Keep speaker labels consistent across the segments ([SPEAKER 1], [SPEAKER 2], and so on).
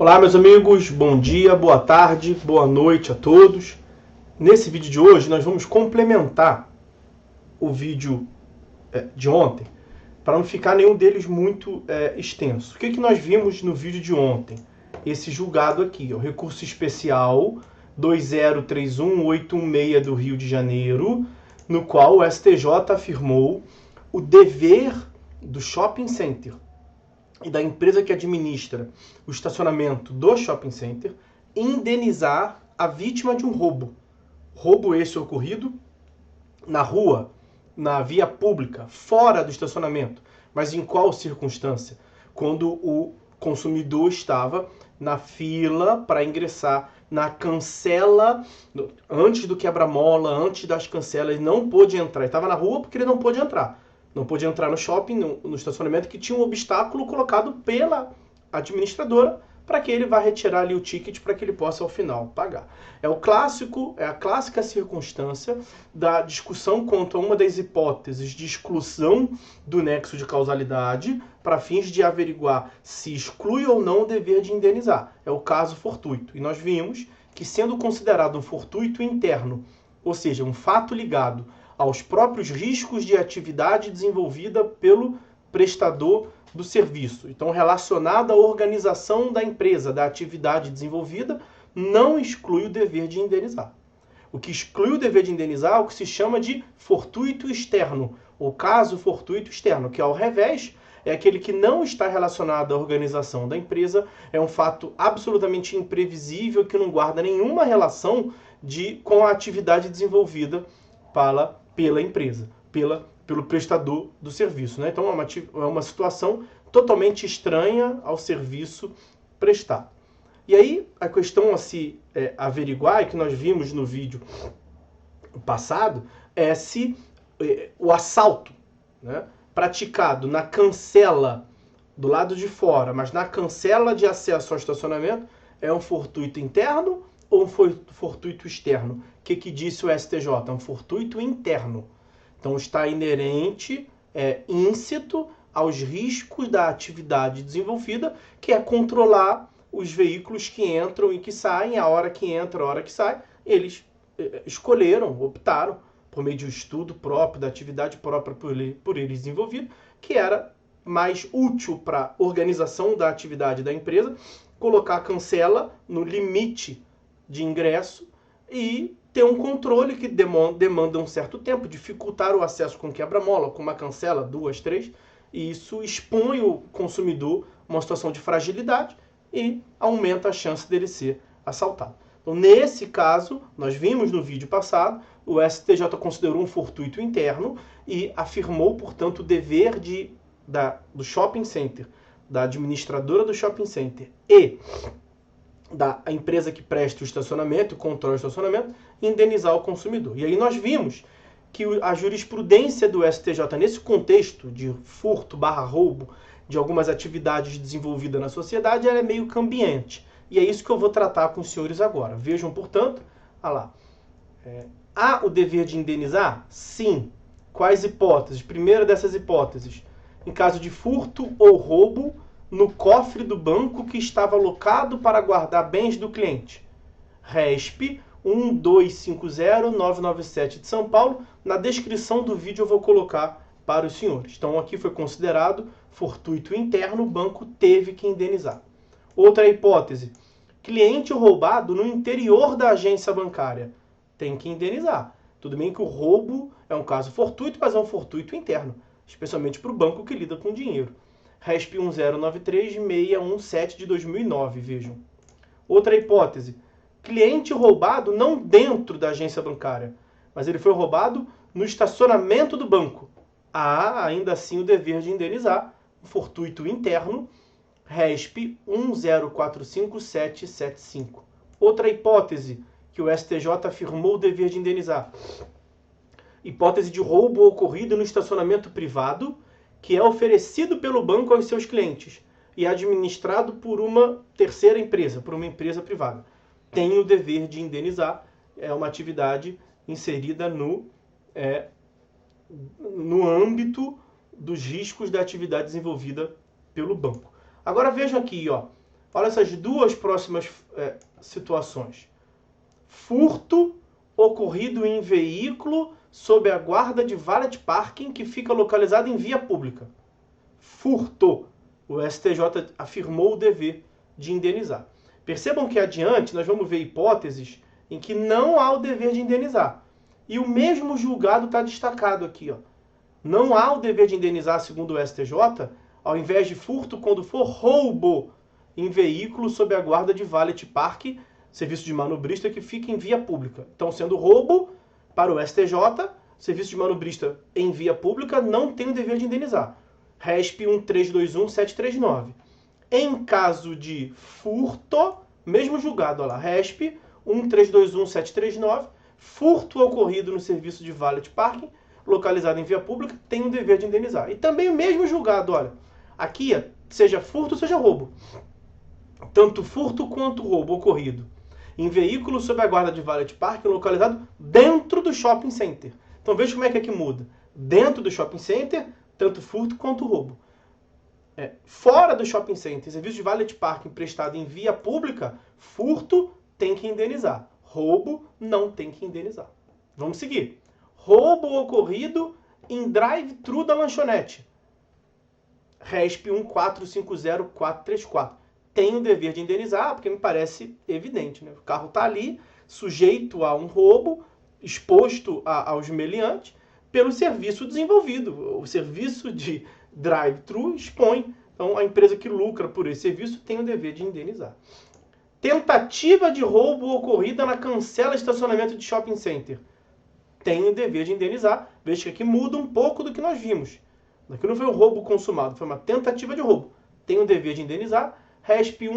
[SPEAKER 1] Olá, meus amigos, bom dia, boa tarde, boa noite a todos. Nesse vídeo de hoje, nós vamos complementar o vídeo de ontem, para não ficar nenhum deles muito extenso. O que nós vimos no vídeo de ontem? Esse julgado aqui, o recurso especial 2031816 do Rio de Janeiro, no qual o STJ afirmou o dever do shopping center e da empresa que administra o estacionamento do shopping center indenizar a vítima de um roubo. Roubo esse ocorrido na rua, na via pública, fora do estacionamento. Mas em qual circunstância? Quando o consumidor estava na fila para ingressar na cancela, antes do quebra-mola, antes das cancelas, ele não pôde entrar. Ele estava na rua porque ele não pôde entrar. Não pôde entrar no shopping, no estacionamento, que tinha um obstáculo colocado pela administradora para que ele vá retirar ali o ticket para que ele possa, ao final, pagar. É a clássica circunstância da discussão quanto a uma das hipóteses de exclusão do nexo de causalidade para fins de averiguar se exclui ou não o dever de indenizar. É o caso fortuito. E nós vimos que, sendo considerado um fortuito interno, ou seja, um fato ligado aos próprios riscos de atividade desenvolvida pelo prestador do serviço, então relacionado à organização da empresa, da atividade desenvolvida, não exclui o dever de indenizar. O que exclui o dever de indenizar é o que se chama de fortuito externo, ou caso fortuito externo, que ao revés é aquele que não está relacionado à organização da empresa, é um fato absolutamente imprevisível que não guarda nenhuma relação com a atividade desenvolvida pela empresa, pelo prestador do serviço, né? Então é uma situação totalmente estranha ao serviço prestado. E aí a questão a se averiguar, e que nós vimos no vídeo passado, é se o assalto, né, praticado na cancela do lado de fora, mas na cancela de acesso ao estacionamento, é um fortuito interno ou um fortuito externo? O que disse o STJ? É um fortuito interno. Então está inerente, íncito aos riscos da atividade desenvolvida, que é controlar os veículos que entram e que saem, a hora que entra, a hora que sai. Eles escolheram, optaram, por meio de um estudo próprio, da atividade própria por eles desenvolvida, que era mais útil para a organização da atividade da empresa, colocar a cancela no limite de ingresso e ter um controle que demanda um certo tempo, dificultar o acesso com quebra-mola, com uma cancela, 2, 3, e isso expõe o consumidor a uma situação de fragilidade e aumenta a chance dele ser assaltado. Então, nesse caso, nós vimos no vídeo passado, o STJ considerou um fortuito interno e afirmou, portanto, o dever do shopping center, da administradora do shopping center e da empresa que presta o estacionamento, controla o estacionamento, indenizar o consumidor. E aí nós vimos que a jurisprudência do STJ, nesse contexto de furto/roubo de algumas atividades desenvolvidas na sociedade, ela é meio cambiante. E é isso que eu vou tratar com os senhores agora. Vejam, portanto, há o dever de indenizar? Sim. Quais hipóteses? Primeira dessas hipóteses, em caso de furto ou roubo no cofre do banco que estava alocado para guardar bens do cliente. RESP 1250997 de São Paulo. Na descrição do vídeo eu vou colocar para os senhores. Então aqui foi considerado fortuito interno, o banco teve que indenizar. Outra hipótese, cliente roubado no interior da agência bancária. Tem que indenizar. Tudo bem que o roubo é um caso fortuito, mas é um fortuito interno, especialmente para o banco que lida com dinheiro. RESP 1093617 de 2009, vejam. Outra hipótese, cliente roubado não dentro da agência bancária, mas ele foi roubado no estacionamento do banco. Há ainda assim o dever de indenizar, fortuito interno, RESP 1045775. Outra hipótese que o STJ afirmou o dever de indenizar, hipótese de roubo ocorrido no estacionamento privado, que é oferecido pelo banco aos seus clientes e administrado por uma terceira empresa, por uma empresa privada. Tem o dever de indenizar, é uma atividade inserida no âmbito dos riscos da atividade desenvolvida pelo banco. Agora vejam aqui, Olha essas duas próximas situações. Furto ocorrido em veículo sob a guarda de valet parking que fica localizado em via pública. Furto. O STJ afirmou o dever de indenizar. Percebam que adiante nós vamos ver hipóteses em que não há o dever de indenizar. E o mesmo julgado está destacado aqui. Ó. Não há o dever de indenizar, segundo o STJ, ao invés de furto, quando for roubo em veículo sob a guarda de valet parking, serviço de manobrista que fica em via pública. Então, sendo roubo, para o STJ, serviço de manobrista em via pública não tem o dever de indenizar. RESP 1321739. Em caso de furto, mesmo julgado, olha lá, RESP 1321739, furto ocorrido no serviço de valet parking, localizado em via pública, tem o dever de indenizar. E também o mesmo julgado, olha, aqui, seja furto, seja roubo. Tanto furto quanto roubo ocorrido em veículo sob a guarda de valet parking localizado dentro do shopping center. Então veja como é que aqui muda. Dentro do shopping center, tanto furto quanto roubo. Fora do shopping center, serviço de valet parking prestado em via pública, furto tem que indenizar. Roubo não tem que indenizar. Vamos seguir. Roubo ocorrido em drive-thru da lanchonete. RESP 1450434. Tem o dever de indenizar, porque me parece evidente. Né? O carro está ali, sujeito a um roubo, exposto aos meliantes, pelo serviço desenvolvido. O serviço de drive-thru expõe. Então, a empresa que lucra por esse serviço tem o dever de indenizar. Tentativa de roubo ocorrida na cancela de estacionamento de shopping center. Tem o dever de indenizar. Veja que aqui muda um pouco do que nós vimos. Aqui não foi um roubo consumado, foi uma tentativa de roubo. Tem o dever de indenizar. RESP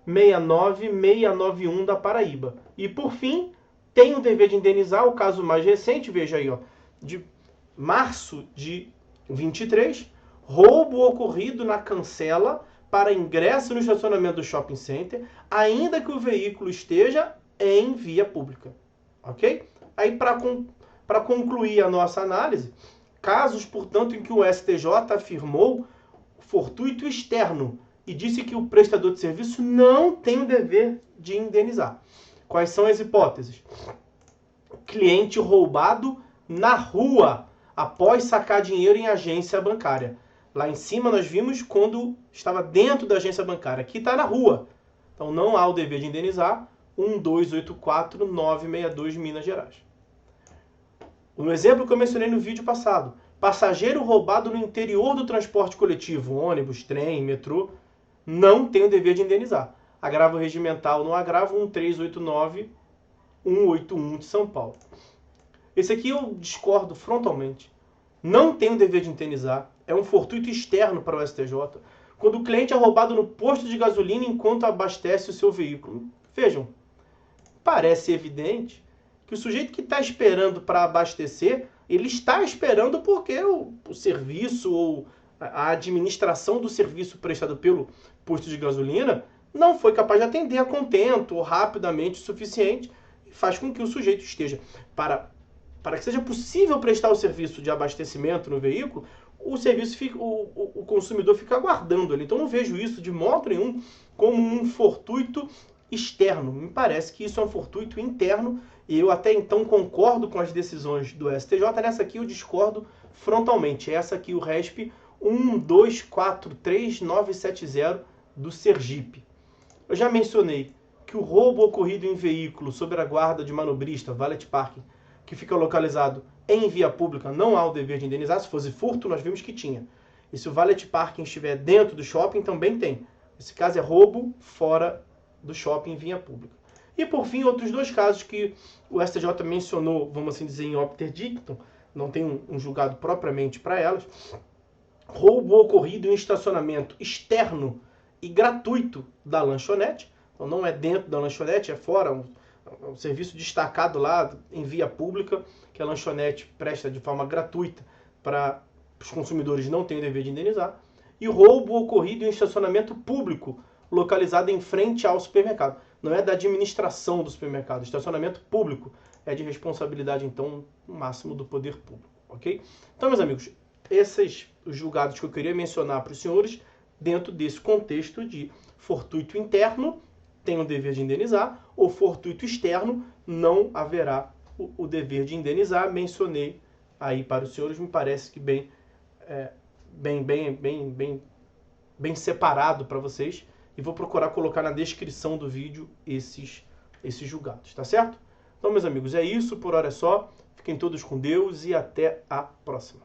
[SPEAKER 1] 1269691 da Paraíba. E, por fim, tem o dever de indenizar o caso mais recente, veja aí, ó, de março de 23, roubo ocorrido na cancela para ingresso no estacionamento do shopping center, ainda que o veículo esteja em via pública. Ok? Aí, para concluir a nossa análise, casos, portanto, em que o STJ afirmou fortuito externo e disse que o prestador de serviço não tem o dever de indenizar. Quais são as hipóteses? Cliente roubado na rua após sacar dinheiro em agência bancária. Lá em cima nós vimos quando estava dentro da agência bancária. Aqui está na rua. Então não há o dever de indenizar. 1284962 Minas Gerais. Um exemplo que eu mencionei no vídeo passado. Passageiro roubado no interior do transporte coletivo, ônibus, trem, metrô, não tem o dever de indenizar. Agravo regimental no agravo 1389181 de São Paulo. Esse aqui eu discordo frontalmente. Não tem o dever de indenizar. É um fortuito externo para o STJ. Quando o cliente é roubado no posto de gasolina enquanto abastece o seu veículo. Vejam, parece evidente que o sujeito que está esperando para abastecer, ele está esperando porque o serviço ou a administração do serviço prestado pelo posto de gasolina não foi capaz de atender a contento ou rapidamente o suficiente e faz com que o sujeito esteja. Para que seja possível prestar o serviço de abastecimento no veículo, o consumidor fica aguardando ali. Então não vejo isso de modo nenhum como um fortuito externo. Me parece que isso é um fortuito interno e eu até então concordo com as decisões do STJ. Nessa aqui eu discordo frontalmente. Essa aqui o RESP 1243970 do Sergipe. Eu já mencionei que o roubo ocorrido em veículo sob a guarda de manobrista, valet parking, que fica localizado em via pública, não há o dever de indenizar. Se fosse furto, nós vimos que tinha. E se o valet parking estiver dentro do shopping, também tem. Esse caso é roubo fora do shopping em via pública. E, por fim, outros dois casos que o STJ mencionou, vamos assim dizer, em opter dictum, não tem um julgado propriamente para elas. Roubo ocorrido em estacionamento externo e gratuito da lanchonete. Então não é dentro da lanchonete, é fora, um serviço destacado lá em via pública, que a lanchonete presta de forma gratuita para os consumidores não terem o dever de indenizar. E roubo ocorrido em estacionamento público, localizado em frente ao supermercado. Não é da administração do supermercado, estacionamento público é de responsabilidade, então, no máximo do poder público, ok? Então, meus amigos, esses os julgados que eu queria mencionar para os senhores dentro desse contexto de fortuito interno, tem o dever de indenizar, ou fortuito externo, não haverá o dever de indenizar. Mencionei aí para os senhores, me parece que bem separado para vocês, e vou procurar colocar na descrição do vídeo esses julgados, tá certo? Então, meus amigos, é isso, por hora é só. Fiquem todos com Deus e até a próxima.